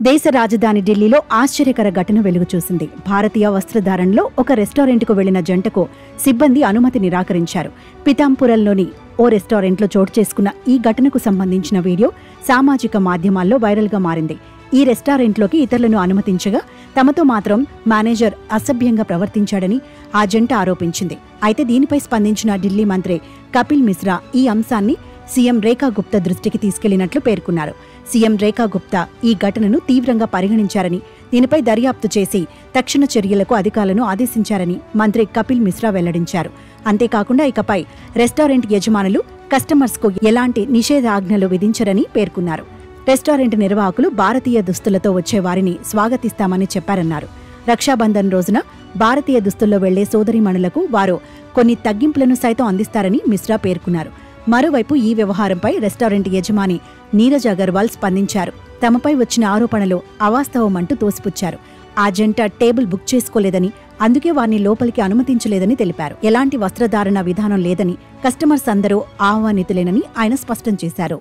దేశ రాజధాని ఢిల్లీలో ఆశ్చర్యకర ఘటన వెలుగుచూసింది. భారతీయ వస్త్రధారణలో ఒక రెస్టారెంట్కు వెళ్లిన జంటకు సిబ్బంది అనుమతి నిరాకరించారు. పితాంపురంలోని ఓ రెస్టారెంట్లో చోటు చేసుకున్న ఈ ఘటనకు సంబంధించిన వీడియో సామాజిక మాధ్యమాల్లో వైరల్గా మారింది. ఈ రెస్టారెంట్లోకి ఇతరులను అనుమతించగా తమతో మాత్రం మేనేజర్ అసభ్యంగా ప్రవర్తించాడని ఆ జంట ఆరోపించింది. అయితే దీనిపై స్పందించిన ఢిల్లీ మంత్రి కపిల్ మిశ్రా ఈ అంశాన్ని సీఎం రేఖా గుప్తా దృష్టికి తీసుకెళ్లినట్లు పేర్కొన్నారు. సీఎం రేఖా గుప్తా ఈ ఘటనను తీవ్రంగా పరిగణించారని, దీనిపై దర్యాప్తు చేసి తక్షణ చర్యలకు అధికారులను ఆదేశించారని మంత్రి కపిల్ మిశ్రా వెల్లడించారు. అంతేకాకుండా ఇకపై రెస్టారెంట్ యజమానులు కస్టమర్స్కు ఎలాంటి నిషేధాజ్ఞలు విధించరని పేర్కొన్నారు. రెస్టారెంట్ నిర్వాహకులు భారతీయ దుస్తులతో వచ్చే వారిని స్వాగతిస్తామని చెప్పారన్నారు. రక్షాబంధన్ రోజున భారతీయ దుస్తుల్లో వెళ్లే సోదరీమణులకు వారు కొన్ని తగ్గింపులను సైతం అందిస్తారని మిశ్రా పేర్కొన్నారు. మరోవైపు ఈ వ్యవహారంపై రెస్టారెంట్ యజమాని నీరజ్ అగర్వాల్ స్పందించారు. తమపై వచ్చిన ఆరోపణలు అవాస్తవమంటూ తోసిపుచ్చారు. ఆ జంట టేబుల్ బుక్ చేసుకోలేదని, అందుకే వారిని లోపలికి అనుమతించలేదని తెలిపారు. ఎలాంటి వస్త్రధారణ విధానం లేదని, కస్టమర్స్ అందరూ ఆహ్వానితులేనని ఆయన స్పష్టం చేశారు.